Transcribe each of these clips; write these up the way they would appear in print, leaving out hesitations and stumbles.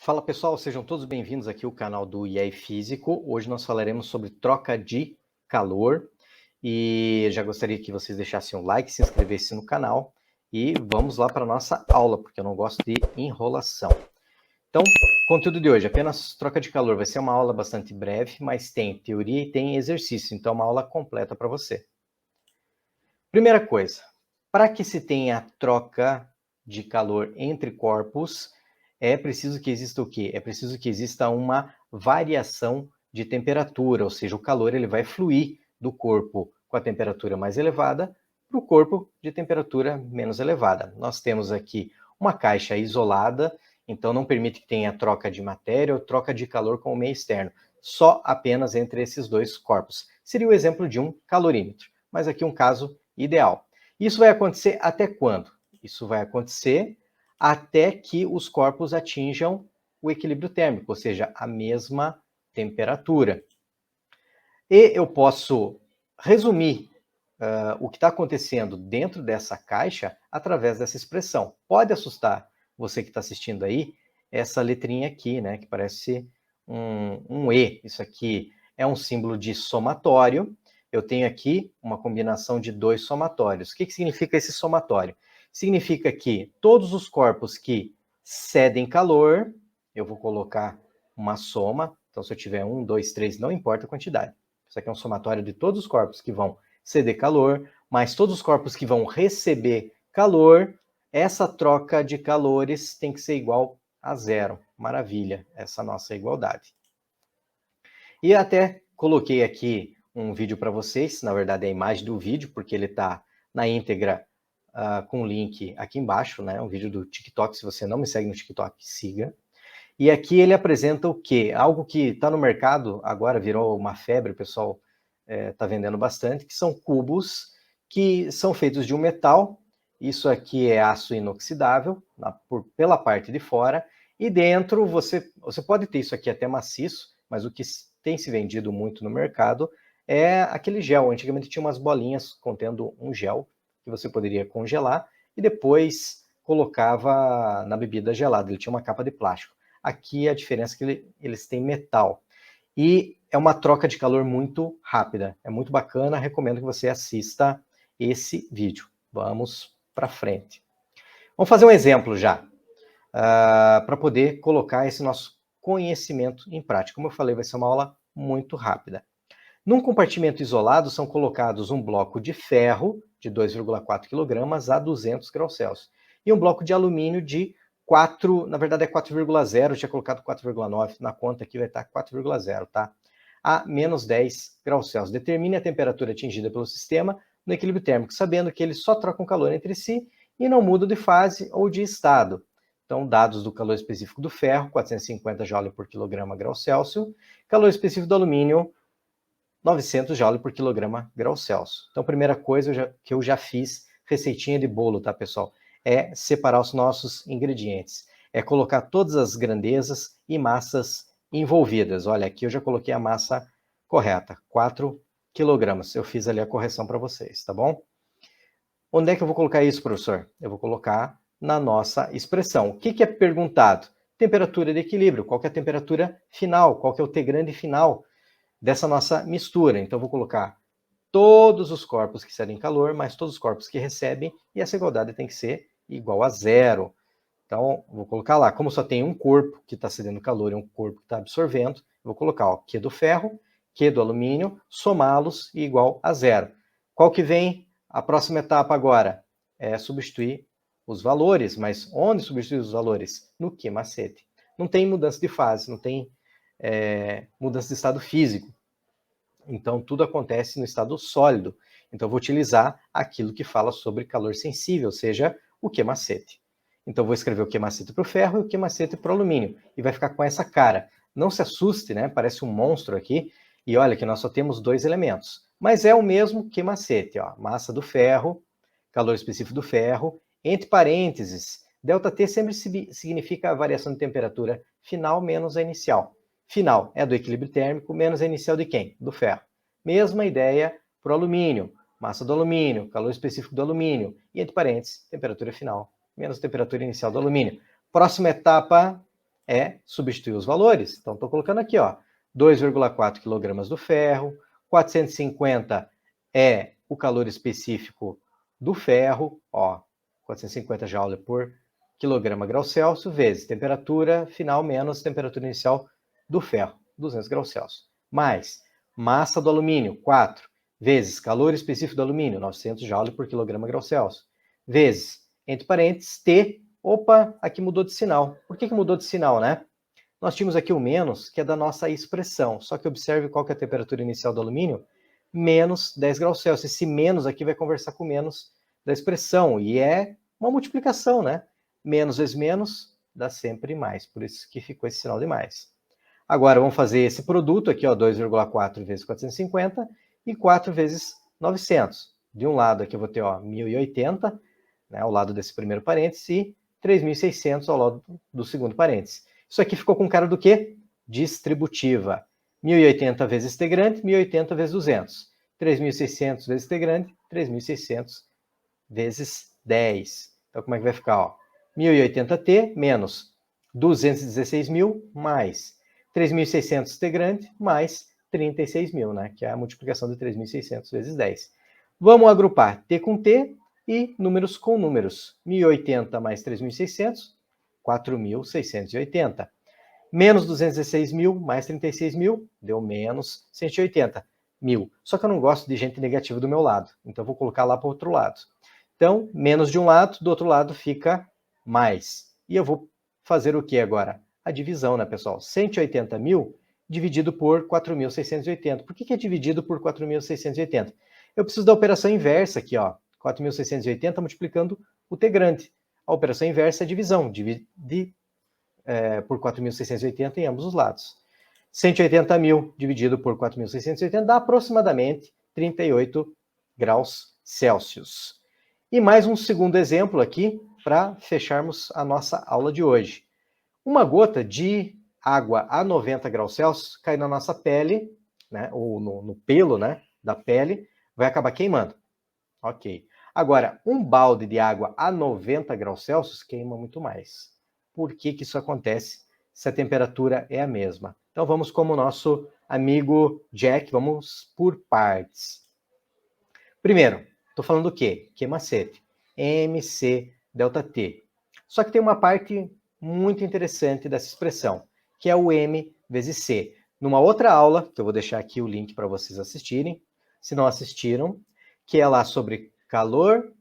Fala pessoal, sejam todos bem-vindos aqui ao canal do IE Físico. Hoje nós falaremos sobre troca de calor e já gostaria que vocês deixassem um like, se inscrevessem no canal e vamos lá para a nossa aula, porque eu não gosto de enrolação. Então, conteúdo de hoje, apenas troca de calor. Vai ser uma aula bastante breve, mas tem teoria e tem exercício, então é uma aula completa para você. Primeira coisa, para que se tenha troca de calor entre corpos, é preciso que exista o quê? É preciso que exista uma variação de temperatura, ou seja, o calor ele vai fluir do corpo com a temperatura mais elevada para o corpo de temperatura menos elevada. Nós temos aqui uma caixa isolada, então não permite que tenha troca de matéria ou troca de calor com o meio externo, só apenas entre esses dois corpos. Seria o exemplo de um calorímetro, mas aqui um caso ideal. Isso vai acontecer até quando? Isso vai acontecer até que os corpos atinjam o equilíbrio térmico, ou seja, a mesma temperatura. E eu posso resumir o que está acontecendo dentro dessa caixa através dessa expressão. Pode assustar você que está assistindo aí, essa letrinha aqui, né, que parece um E. Isso aqui é um símbolo de somatório. Eu tenho aqui uma combinação de dois somatórios. O que significa esse somatório? Significa que todos os corpos que cedem calor, eu vou colocar uma soma. Então, se eu tiver 1, 2, 3, não importa a quantidade. Isso aqui é um somatório de todos os corpos que vão ceder calor, mas todos os corpos que vão receber calor, essa troca de calores tem que ser igual a zero. Maravilha, essa nossa igualdade. E até coloquei aqui um vídeo para vocês, na verdade é a imagem do vídeo, porque ele está na íntegra com o link aqui embaixo, né? Um vídeo do TikTok, se você não me segue no TikTok, siga. E aqui ele apresenta o quê? Algo que está no mercado, agora virou uma febre, o pessoal está vendendo bastante, que são cubos que são feitos de um metal. Isso aqui é aço inoxidável, pela parte de fora, e dentro você pode ter isso aqui até maciço, mas o que tem se vendido muito no mercado é aquele gel. Antigamente tinha umas bolinhas contendo um gel que você poderia congelar e depois colocava na bebida gelada. Ele tinha uma capa de plástico. Aqui a diferença é que eles têm metal. E é uma troca de calor muito rápida. É muito bacana, recomendo que você assista esse vídeo. Vamos para frente. Vamos fazer um exemplo já, para poder colocar esse nosso conhecimento em prática. Como eu falei, vai ser uma aula muito rápida. Num compartimento isolado são colocados um bloco de ferro de 2,4 kg a 200 graus Celsius e um bloco de alumínio de 4, na verdade é 4,0, eu tinha colocado 4,9, na conta aqui vai estar 4,0, tá? A menos 10 graus Celsius. Determine a temperatura atingida pelo sistema no equilíbrio térmico, sabendo que eles só trocam calor entre si e não mudam de fase ou de estado. Então, dados do calor específico do ferro, 450 joule por quilograma grau Celsius, calor específico do alumínio, 900 joule por quilograma grau Celsius. Então, primeira coisa que eu já fiz, receitinha de bolo, tá, pessoal? É separar os nossos ingredientes. É colocar todas as grandezas e massas envolvidas. Olha, aqui eu já coloquei a massa correta, 4 quilogramas. Eu fiz ali a correção para vocês, tá bom? Onde é que eu vou colocar isso, professor? Eu vou colocar na nossa expressão. O que é perguntado? Temperatura de equilíbrio. Qual que é a temperatura final? Qual que é o T grande final dessa nossa mistura? Então, eu vou colocar todos os corpos que cedem calor, mais todos os corpos que recebem, e essa igualdade tem que ser igual a zero. Então, vou colocar lá, como só tem um corpo que está cedendo calor e um corpo que está absorvendo, vou colocar ó, Q do ferro, Q do alumínio, somá-los e igual a zero. Qual que vem a próxima etapa agora? É substituir os valores, mas onde substituir os valores? No Q macete. Não tem mudança de fase, não tem mudança de estado físico. Então, tudo acontece no estado sólido. Então, eu vou utilizar aquilo que fala sobre calor sensível, ou seja, o Q macete. Então, eu vou escrever o Q macete para o ferro e o Q macete para o alumínio. E vai ficar com essa cara. Não se assuste, né? Parece um monstro aqui. E olha que nós só temos dois elementos. Mas é o mesmo Q macete. Ó. Massa do ferro, calor específico do ferro. Entre parênteses, ΔT sempre significa a variação de temperatura final menos a inicial. Final é do equilíbrio térmico, menos a inicial de quem? Do ferro. Mesma ideia para o alumínio. Massa do alumínio, calor específico do alumínio. E entre parênteses, temperatura final, menos temperatura inicial do alumínio. Próxima etapa, é substituir os valores. Então, estou colocando aqui, ó, 2,4 kg do ferro, 450 é o calor específico do ferro, ó, 450 joule por quilograma grau Celsius, vezes temperatura final menos temperatura inicial do ferro, 200 graus Celsius. Mais massa do alumínio, 4, vezes calor específico do alumínio, 900 joule por quilograma grau Celsius, vezes, entre parênteses, T. Opa, aqui mudou de sinal. Por que mudou de sinal, né? Nós tínhamos aqui o menos, que é da nossa expressão. Só que observe qual que é a temperatura inicial do alumínio. Menos 10 graus Celsius. Esse menos aqui vai conversar com o menos da expressão. E é uma multiplicação, né? Menos vezes menos dá sempre mais. Por isso que ficou esse sinal de mais. Agora, vamos fazer esse produto aqui, ó, 2,4 vezes 450 e 4 vezes 900. De um lado aqui eu vou ter, ó, 1080, né, ao lado desse primeiro parênteses, e 3.600 ao lado do segundo parênteses. Isso aqui ficou com cara do quê? Distributiva. 1.080 vezes T grande, 1.080 vezes 200. 3.600 vezes T grande, 3.600 vezes 10. Então, como é que vai ficar? Ó? 1.080T menos 216.000 mais 3.600 T grande mais 36.000, né? Que é a multiplicação de 3.600 vezes 10. Vamos agrupar T com T e números com números. 1.080 mais 3.600, 4.680. Menos 216.000 mais 36.000, deu menos 180.000. Só que eu não gosto de gente negativa do meu lado, então eu vou colocar lá para o outro lado. Então, menos de um lado, do outro lado fica mais. E eu vou fazer o que agora? A divisão, né, pessoal? 180.000 dividido por 4.680. Por que é dividido por 4.680? Eu preciso da operação inversa aqui, ó. 4.680 multiplicando o T grande. A operação inversa é divisão. Divide por 4.680 em ambos os lados. 180.000 dividido por 4.680 dá aproximadamente 38 graus Celsius. E mais um segundo exemplo aqui para fecharmos a nossa aula de hoje. Uma gota de água a 90 graus Celsius cai na nossa pele, né, ou no pelo, né, da pele, vai acabar queimando. Ok. Agora, um balde de água a 90 graus Celsius queima muito mais. Por que isso acontece se a temperatura é a mesma? Então vamos como o nosso amigo Jack, vamos por partes. Primeiro, estou falando do quê? Que macete? MC delta T. Só que tem uma parte muito interessante dessa expressão, que é o M vezes C. Numa outra aula, que eu vou deixar aqui o link para vocês assistirem, se não assistiram, que é lá sobre calor,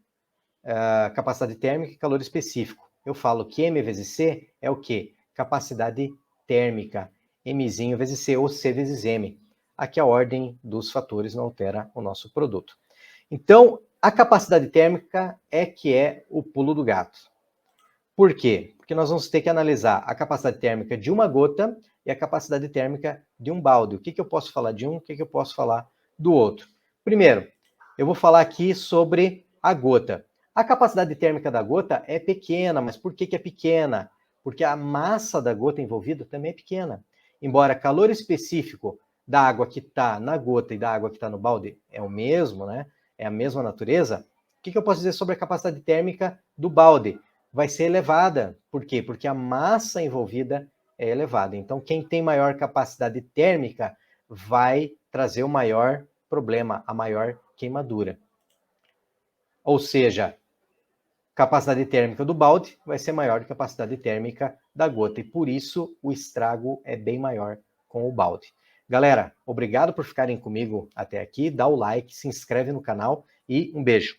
capacidade térmica e calor específico. Eu falo que M vezes C é o quê? Capacidade térmica. Mzinho vezes C ou C vezes M. Aqui a ordem dos fatores não altera o nosso produto. Então, a capacidade térmica é que é o pulo do gato. Por quê? Porque nós vamos ter que analisar a capacidade térmica de uma gota e a capacidade térmica de um balde. O que eu posso falar de um, o que eu posso falar do outro? Primeiro, eu vou falar aqui sobre a gota. A capacidade térmica da gota é pequena, mas por que é pequena? Porque a massa da gota envolvida também é pequena. Embora calor específico da água que está na gota e da água que está no balde é o mesmo, né? É a mesma natureza. O que eu posso dizer sobre a capacidade térmica do balde? Vai ser elevada. Por quê? Porque a massa envolvida é elevada. Então, quem tem maior capacidade térmica vai trazer o maior problema, a maior queimadura. Ou seja, capacidade térmica do balde vai ser maior que a capacidade térmica da gota. E por isso o estrago é bem maior com o balde. Galera, obrigado por ficarem comigo até aqui. Dá o like, se inscreve no canal e um beijo.